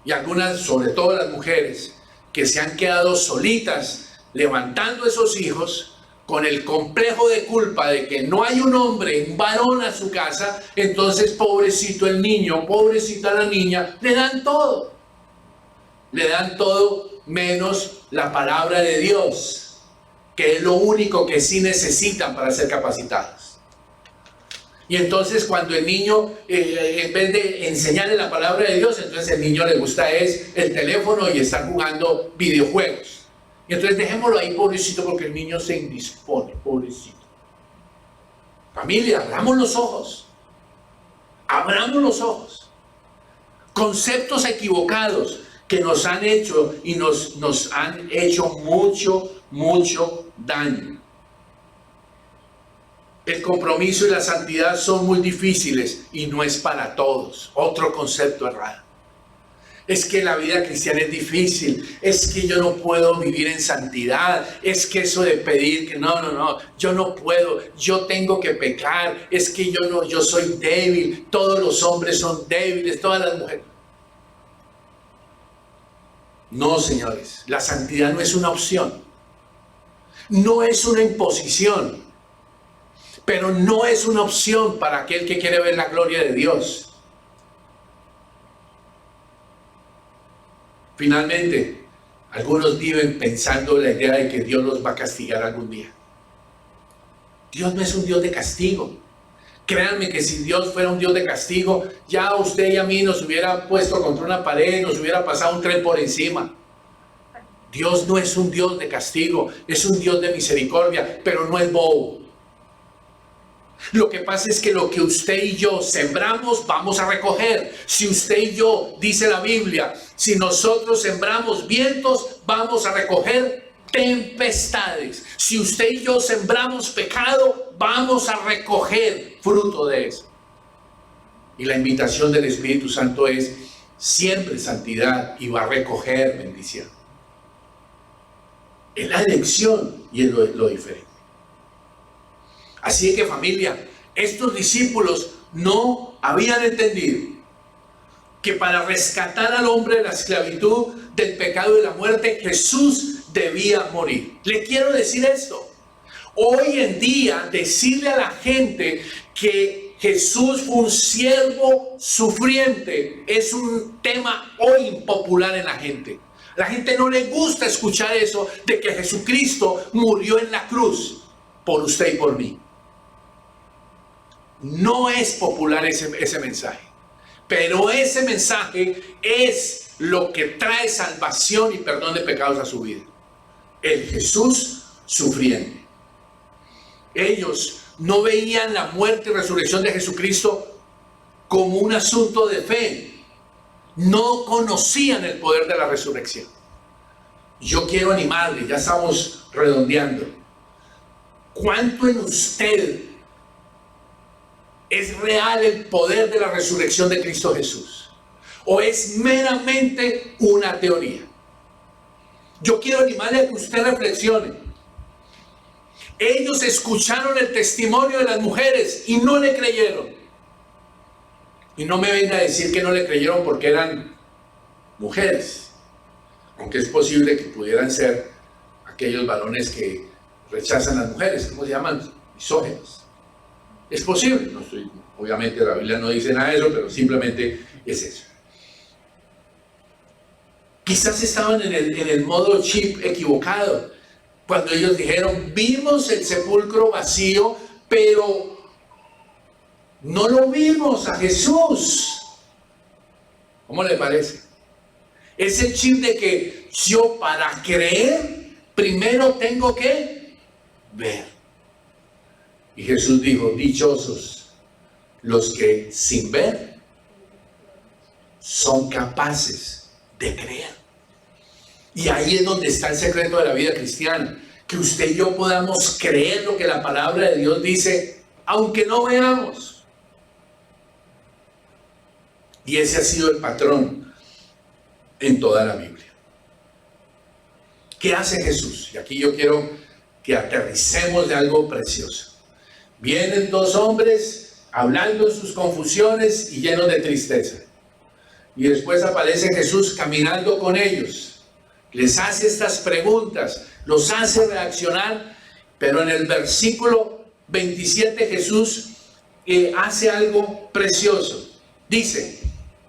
Y algunas, sobre todo las mujeres, que se han quedado solitas levantando a esos hijos con el complejo de culpa de que no hay un hombre, un varón a su casa, entonces pobrecito el niño, pobrecita la niña, le dan todo. Le dan todo menos la palabra de Dios, que es lo único que sí necesitan para ser capacitados. Y entonces cuando el niño, en vez de enseñarle la palabra de Dios, entonces el niño le gusta es el teléfono y estar jugando videojuegos. Y entonces dejémoslo ahí, pobrecito, porque el niño se indispone, pobrecito. Familia, abramos los ojos. Abramos los ojos. Conceptos equivocados que nos han hecho y nos han hecho mucho daño. El compromiso y la santidad son muy difíciles y no es para todos. Otro concepto errado. Es que la vida cristiana es difícil, es que yo no puedo vivir en santidad, es que eso de pedir que no, yo no puedo, yo tengo que pecar, es que yo soy débil, todos los hombres son débiles, todas las mujeres. No, señores, la santidad no es una opción, no es una imposición, pero no es una opción para aquel que quiere ver la gloria de Dios. Finalmente, algunos viven pensando la idea de que Dios los va a castigar algún día. Dios no es un Dios de castigo. Créanme que si Dios fuera un Dios de castigo, ya a usted y a mí nos hubiera puesto contra una pared, nos hubiera pasado un tren por encima. Dios no es un Dios de castigo, es un Dios de misericordia, pero no es bobo. Lo que pasa es que lo que usted y yo sembramos, vamos a recoger. Si usted y yo, dice la Biblia, si nosotros sembramos vientos, vamos a recoger tempestades. Si usted y yo sembramos pecado, vamos a recoger fruto de eso. Y la invitación del Espíritu Santo es: siempre santidad y va a recoger bendición. Es la elección y es lo diferente. Así que, familia, estos discípulos no habían entendido que para rescatar al hombre de la esclavitud, del pecado y de la muerte, Jesús debía morir. Le quiero decir esto. Hoy en día, decirle a la gente que Jesús fue un siervo sufriente es un tema hoy impopular en la gente. A la gente no le gusta escuchar eso de que Jesucristo murió en la cruz por usted y por mí. No es popular ese mensaje, pero ese mensaje es lo que trae salvación y perdón de pecados a su vida. El Jesús sufriente. Ellos no veían la muerte y resurrección de Jesucristo como un asunto de fe. No conocían el poder de la resurrección. Yo quiero animarle, ya estamos redondeando. ¿Cuánto en usted es real el poder de la resurrección de Cristo Jesús? ¿O es meramente una teoría? Yo quiero animarle a que usted reflexione. Ellos escucharon el testimonio de las mujeres y no le creyeron. Y no me venga a decir que no le creyeron porque eran mujeres, aunque es posible que pudieran ser aquellos varones que rechazan a las mujeres. ¿Cómo se llaman? Misóginos. Es posible, obviamente la Biblia no dice nada de eso, pero simplemente es eso. Quizás estaban en el modo chip equivocado, cuando ellos dijeron: vimos el sepulcro vacío, pero no lo vimos a Jesús. ¿Cómo le parece? Ese chip de que yo, para creer, primero tengo que ver. Y Jesús dijo: dichosos los que sin ver son capaces de creer. Y ahí es donde está el secreto de la vida cristiana, que usted y yo podamos creer lo que la palabra de Dios dice, aunque no veamos. Y ese ha sido el patrón en toda la Biblia. ¿Qué hace Jesús? Y aquí yo quiero que aterricemos de algo precioso. Vienen dos hombres hablando en sus confusiones y llenos de tristeza. Y después aparece Jesús caminando con ellos. Les hace estas preguntas, los hace reaccionar, pero en el versículo 27 Jesús hace algo precioso. Dice: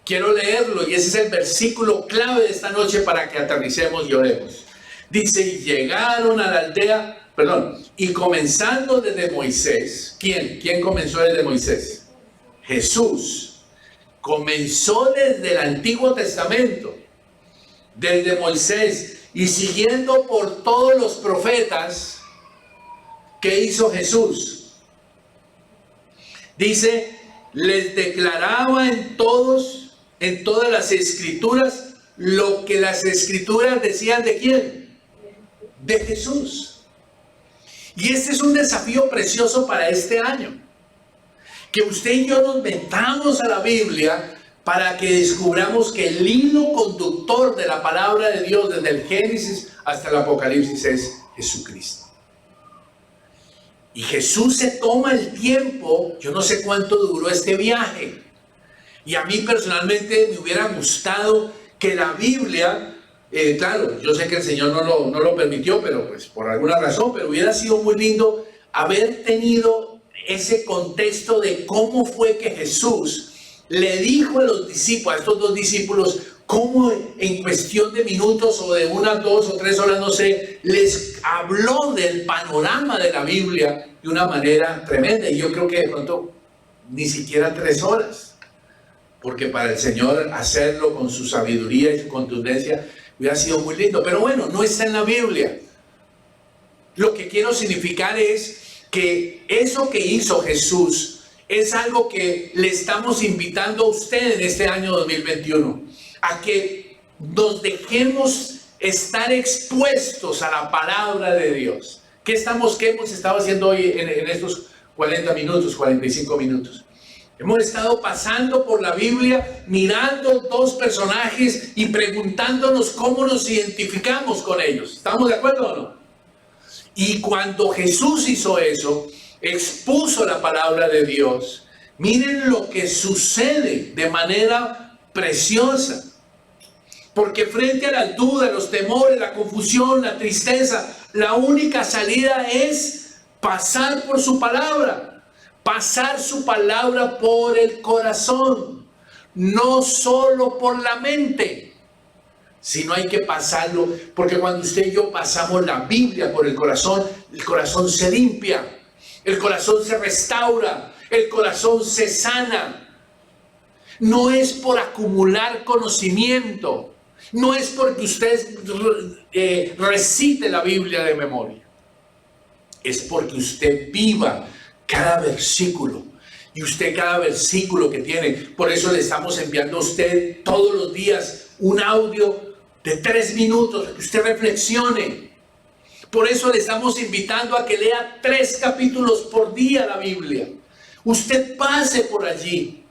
Quiero leerlo y ese es el versículo clave de esta noche para que aterricemos y oremos. Dice, y llegaron a la aldea, y comenzando desde Moisés. ¿Quién comenzó desde Moisés? Jesús. Comenzó desde el Antiguo Testamento, desde Moisés, y siguiendo por todos los profetas. ¿Qué hizo Jesús? Dice, les declaraba en todas las escrituras lo que las escrituras decían ¿de quién? De Jesús. Y este es un desafío precioso para este año. Que usted y yo nos metamos a la Biblia para que descubramos que el hilo conductor de la palabra de Dios desde el Génesis hasta el Apocalipsis es Jesucristo. Y Jesús se toma el tiempo, yo no sé cuánto duró este viaje. Y a mí personalmente me hubiera gustado que la Biblia, claro, yo sé que el Señor no lo permitió, pero pues por alguna razón, pero hubiera sido muy lindo haber tenido ese contexto de cómo fue que Jesús le dijo a los discípulos, a estos dos discípulos, cómo en cuestión de minutos o de 1, 2 o 3 horas, no sé, les habló del panorama de la Biblia de una manera tremenda. Y yo creo que de pronto ni siquiera 3 horas, porque para el Señor hacerlo con su sabiduría y su contundencia hubiera sido muy lindo. Pero bueno, no está en la Biblia. Lo que quiero significar es que eso que hizo Jesús es algo que le estamos invitando a usted en este año 2021, a que nos dejemos estar expuestos a la palabra de Dios. ¿Qué hemos estado haciendo hoy en estos 40 minutos, 45 minutos? Hemos estado pasando por la Biblia, mirando 2 personajes y preguntándonos cómo nos identificamos con ellos. ¿Estamos de acuerdo o no? Y cuando Jesús hizo eso, expuso la palabra de Dios, miren lo que sucede de manera preciosa. Porque frente a las dudas, los temores, la confusión, la tristeza, la única salida es pasar por su palabra. Pasar su palabra por el corazón, no solo por la mente, sino hay que pasarlo, porque cuando usted y yo pasamos la Biblia por el corazón se limpia, el corazón se restaura, el corazón se sana. No es por acumular conocimiento, no es porque usted recite la Biblia de memoria, es porque usted viva cada versículo, y usted cada versículo que tiene. Por eso le estamos enviando a usted todos los días un audio de 3 minutos para que usted reflexione. Por eso le estamos invitando a que lea 3 capítulos por día la Biblia. Usted pase por allí,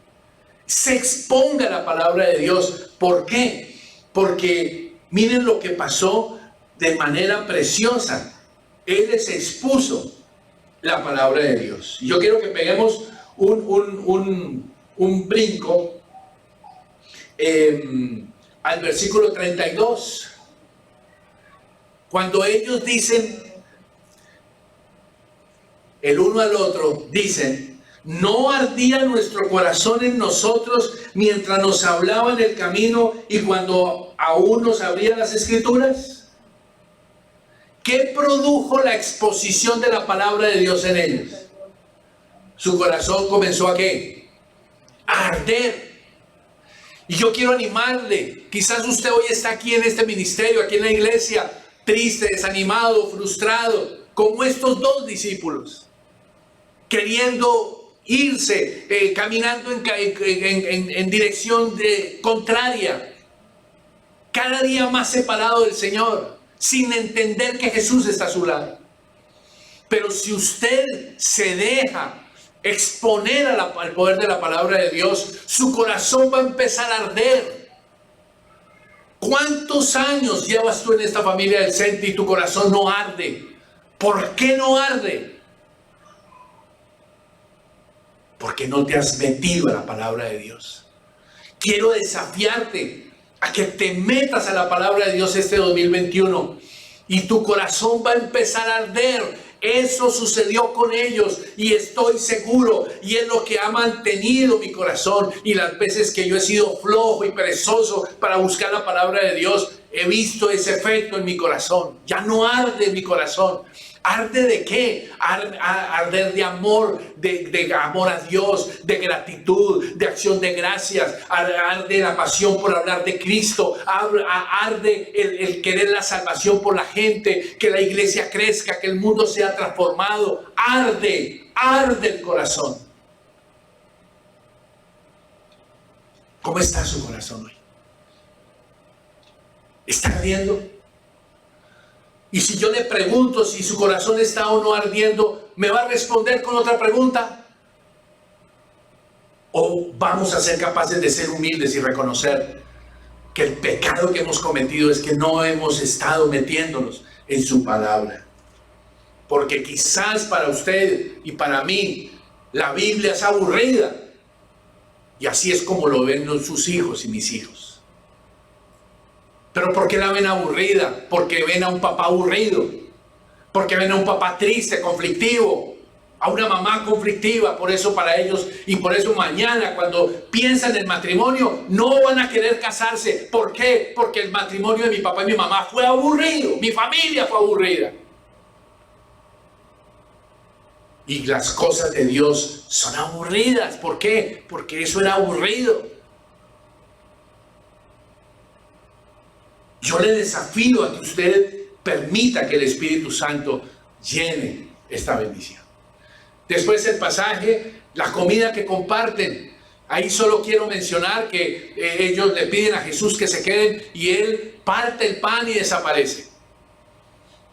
se exponga a la palabra de Dios. ¿Por qué? Porque miren lo que pasó de manera preciosa. Él les expuso la palabra de Dios. Yo quiero que peguemos un brinco al versículo 32. Cuando ellos dicen, el uno al otro, dicen, ¿no ardía nuestro corazón en nosotros mientras nos hablaba en el camino y cuando aún nos abría las escrituras? ¿Qué produjo la exposición de la palabra de Dios en ellos? Su corazón comenzó ¿a qué? A arder. Y yo quiero animarle. Quizás usted hoy está aquí en este ministerio, aquí en la iglesia, triste, desanimado, frustrado, como estos 2 discípulos, queriendo irse, caminando en dirección contraria, cada día más separado del Señor, sin entender que Jesús está a su lado. Pero si usted se deja exponer al poder de la palabra de Dios, su corazón va a empezar a arder. ¿Cuántos años llevas tú en esta familia del CENTE y tu corazón no arde? ¿Por qué no arde? Porque no te has metido a la palabra de Dios. Quiero desafiarte a que te metas a la palabra de Dios este 2021 y tu corazón va a empezar a arder Eso sucedió con ellos y estoy seguro, y es lo que ha mantenido mi corazón. Y las veces que yo he sido flojo y perezoso para buscar la palabra de Dios, he visto ese efecto en mi corazón. Ya no arde mi corazón. ¿Arde de qué? Arder de amor, de amor a Dios, de gratitud, de acción de gracias. Arde la pasión por hablar de Cristo. Arde el querer la salvación por la gente, que la iglesia crezca, que el mundo sea transformado. Arde el corazón. ¿Cómo está su corazón hoy? ¿Está ardiendo? Y si yo le pregunto si su corazón está o no ardiendo, ¿me va a responder con otra pregunta? ¿O vamos a ser capaces de ser humildes y reconocer que el pecado que hemos cometido es que no hemos estado metiéndonos en su palabra? Porque quizás para usted y para mí la Biblia es aburrida. Y así es como lo ven sus hijos y mis hijos. ¿Pero por qué la ven aburrida? Porque ven a un papá aburrido. Porque ven a un papá triste, conflictivo. A una mamá conflictiva. Por eso para ellos, y por eso mañana cuando piensan en el matrimonio, no van a querer casarse. ¿Por qué? Porque el matrimonio de mi papá y mi mamá fue aburrido. Mi familia fue aburrida. Y las cosas de Dios son aburridas. ¿Por qué? Porque eso era aburrido. Yo le desafío a que usted permita que el Espíritu Santo llene esta bendición. Después el pasaje, la comida que comparten. Ahí solo quiero mencionar que ellos le piden a Jesús que se queden y Él parte el pan y desaparece.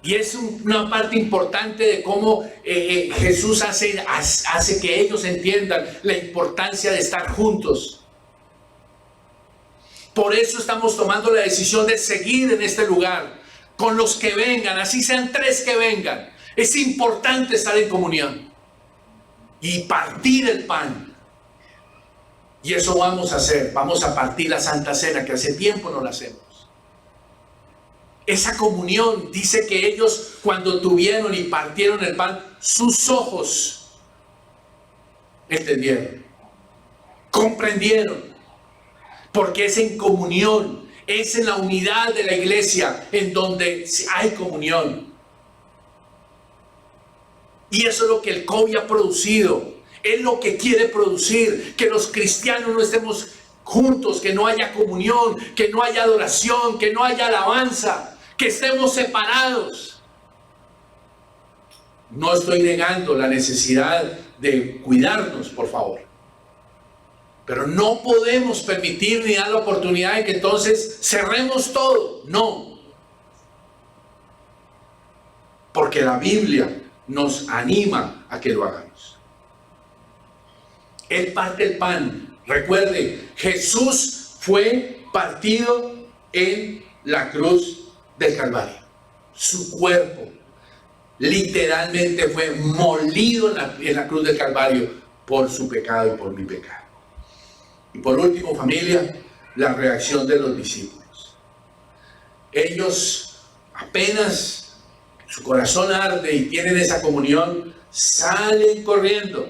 Y es una parte importante de cómo Jesús hace que ellos entiendan la importancia de estar juntos. Por eso estamos tomando la decisión de seguir en este lugar con los que vengan, así sean 3 que vengan. Es importante estar en comunión y partir el pan. Y eso vamos a hacer. Vamos a partir la Santa Cena, que hace tiempo no la hacemos. Esa comunión, dice que ellos cuando tuvieron y partieron el pan, sus ojos entendieron, comprendieron. Porque es en comunión, es en la unidad de la iglesia en donde hay comunión. Y eso es lo que el COVID ha producido. Es lo que quiere producir, que los cristianos no estemos juntos, que no haya comunión, que no haya adoración, que no haya alabanza, que estemos separados. No estoy negando la necesidad de cuidarnos, por favor. Pero no podemos permitir ni dar la oportunidad de que entonces cerremos todo. No. Porque la Biblia nos anima a que lo hagamos. Él parte el pan. Recuerde, Jesús fue partido en la cruz del Calvario. Su cuerpo literalmente fue molido en la cruz del Calvario por su pecado y por mi pecado. Y por último, familia, la reacción de los discípulos. Ellos apenas su corazón arde y tienen esa comunión, salen corriendo.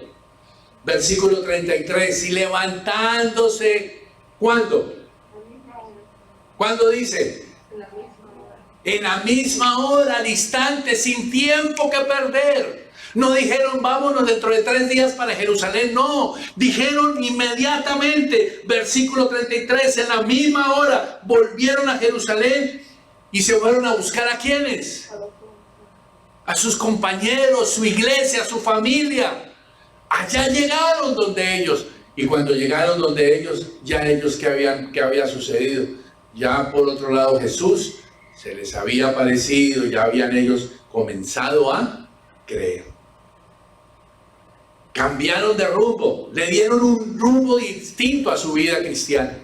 Versículo 33, y levantándose, ¿cuándo? ¿Cuándo dice? En la misma hora, al instante, sin tiempo que perder. No dijeron vámonos dentro de 3 días para Jerusalén, no, dijeron inmediatamente, versículo 33, en la misma hora volvieron a Jerusalén y se fueron a buscar ¿a quiénes? A sus compañeros, su iglesia, su familia. Allá llegaron donde ellos, y cuando llegaron donde ellos, ya ellos ¿qué había sucedido? Ya por otro lado Jesús se les había aparecido, ya habían ellos comenzado a creer. Cambiaron de rumbo, le dieron un rumbo distinto a su vida cristiana.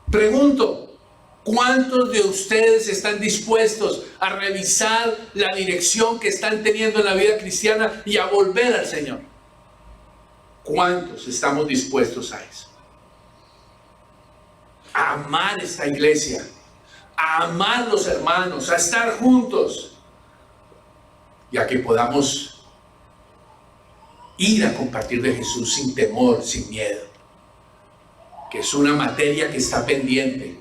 Pregunto, ¿cuántos de ustedes están dispuestos a revisar la dirección que están teniendo en la vida cristiana y a volver al Señor? ¿Cuántos estamos dispuestos a eso? A amar esta iglesia, a amar los hermanos, a estar juntos. y a que podamos ir a compartir de Jesús sin temor, sin miedo, que es una materia que está pendiente.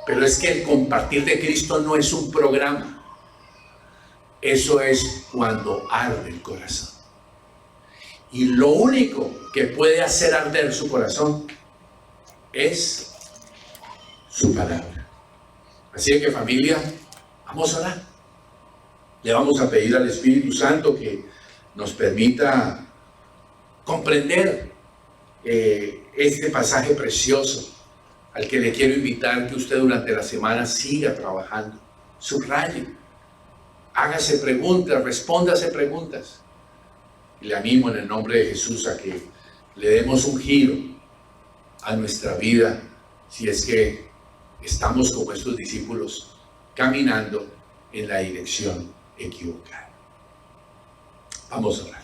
Pero es que el compartir de Cristo no es un programa. Eso es cuando arde el corazón. Y lo único que puede hacer arder su corazón es su palabra. Así que, familia, vamos a orar. Le vamos a pedir al Espíritu Santo que nos permita comprender este pasaje precioso, al que le quiero invitar que usted durante la semana siga trabajando. Subraye, hágase preguntas, respóndase preguntas. Y le animo en el nombre de Jesús a que le demos un giro a nuestra vida, si es que estamos como estos discípulos caminando en la dirección equivocada. Vamos a orar.